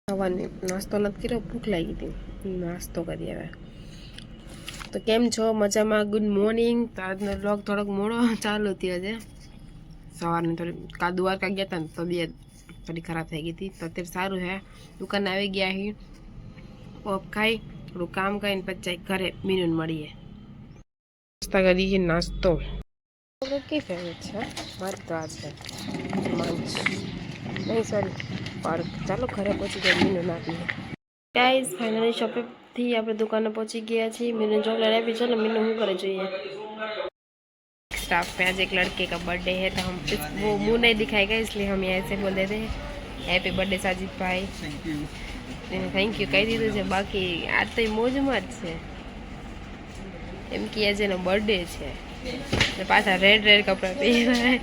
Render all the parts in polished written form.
સવારની નાસ્તો નથી કર્યો, ભૂખ લાગી હતી, નાસ્તો કરી હવે. તો કેમ છો? મજામાં? Good morning. તો આજનો વ્લોગ થોડોક મોડો ચાલુ થયો છે. સવારની થોડી દ્વારકા ગયા હતા ને તબિયત થોડી ખરાબ થઈ ગઈ હતી. તો અત્યારે સારું છે. દુકાને આવી ગયા અહીં, પોપ ખાઈ થોડું કામ કરીને પછી ઘરે મીનુને મળીએ. નાસ્તા કરી છે. નાસ્તો કઈ ફેવરેટ છે મારી? તો આ છે મંચ, નહીં સોરી પાર્ક. ચાલો ઘરે પહોંચી ગયા, મીનુ નાખીએ. ગાઈઝ ફાઇનલી શોપેથી આપણે દુકાને પहुंची गया છીએ. मीनू चॉकलेट આપી. चलो मीनू શું કરે જોઈએ. स्टाफ पे आज एक लड़के का बर्थडे है तो हम वो मुंह नहीं दिखाएगा इसलिए हम ऐसे बोल देते हैं हैप्पी बर्थडे साजिद भाई. थैंक यू કહી દીધું છે. બાકી આજ તો મોજમાં જ છે, એમ કે આજે એનો બર્થડે છે ને પાછા રેડ કપડાં પહેર્યા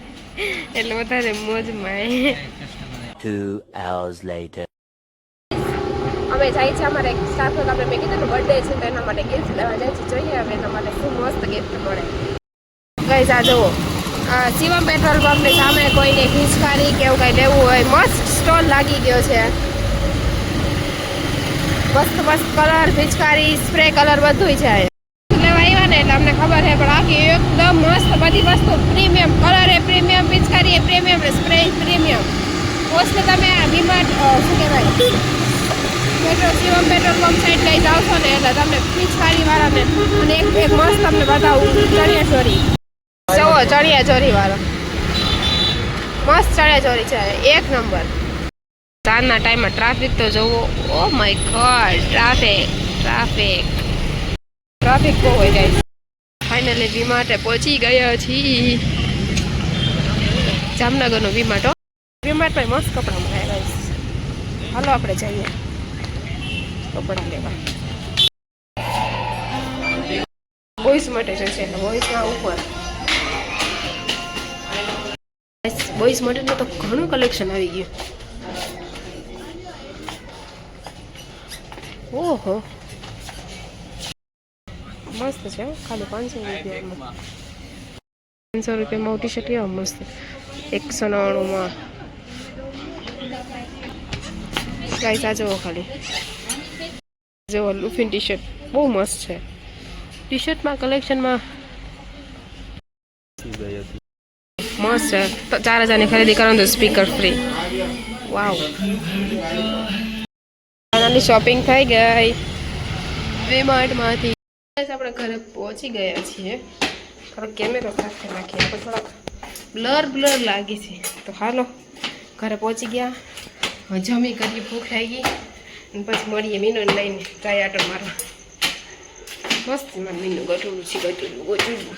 એટલે વધારે મોજમાં. 2 hours later. અમે જાય છે અમારે એક સ્ટાફ આપણે મેં કીધું બર્થડે છે તો એના માટે ગિફ્ટ લેવા જાય છે. જોઈએ હવે એના માટે ખૂબ મસ્ત ગિફ્ટ મળે. ગાઈઝ આ જુઓ, શિવમ પેટ્રોલ પંપની સામે કોઈને ખિચકારી કે એવું કંઈ લેવું હોય, મસ્ત સ્ટોલ લાગી ગયો છે. મસ્ત મસ્ત કલર, ખિચકારી, સ્પ્રે કલર બધું છે. લેવા આવ્યા ને એટલે અમને ખબર છે, પણ આખી એકદમ મસ્ત બધી વસ્તુ પ્રીમિયમ. કલર એ પ્રીમિયમ, ખિચકારી એ પ્રીમિયમ, સ્પ્રે પ્રીમિયમ. મોસ્ટલી તમે વીમાર્ટ શું કહેવાય શિવમ પેટ્રોલ પંપ સાઈડ લઈ જાઓ છો ને એટલે તમને ખિચકારી વાળાને અને એક મસ્ત તમને બતાવું ચણિયા ચોરી. જુઓ ચણિયા ચોરી વાળો મસ્ત ચણિયા ચોરી છે, એક નંબર. સાંજના ટાઈમમાં ટ્રાફિક તો જુઓ. ઓ માય ગોડ, ટ્રાફિક બહુ હોય જાય. ફાઇનલી વીમાર્ટે પહોંચી ગયા છીએ. જામનગરનો વીમાર્ટ. વીમાર્ટમાં મસ્ત કપડાં મળે ગાઈસ. હાલો આપણે જઈએ કપડાં લેવા. બોಯ್સ માટે જશે એટલે બોಯ್સમાં ઉપર. બોಯ್સ માટેનું તો ઘણું કલેક્શન આવી ગયું. ઓહો મસ્ત છે, ખાલી 500 રૂપિયામાં. 500 રૂપિયામાં ટી શર્ટ કેવા મસ્ત. 199માં. ગાઈસ આ જુઓ, ખાલી જુઓ લુફિન ટી શર્ટ બહુ મસ્ત છે. ટી શર્ટમાં કલેક્શનમાં મસ્ત છે. તો 4000ની ખરીદી કરો તો સ્પીકર ફ્રી. વાવ, ફાઇનલી શોપિંગ થઈ ગઈ વીમાર્ટમાંથી. આપણે ઘરે પહોંચી ગયા છીએ. થોડો કેમેરો સાથે રાખીએ, આપણે થોડાક બ્લર લાગે છે. તો હાલો ઘરે પહોંચી ગયા. હવે જમી કરીએ, ભૂખ લાગી અને પછી મળીએ મીનુને લઈને જાય આટો મારવા. મસ્ત મારું મીનુ ગટુડું છે, ગટુડું.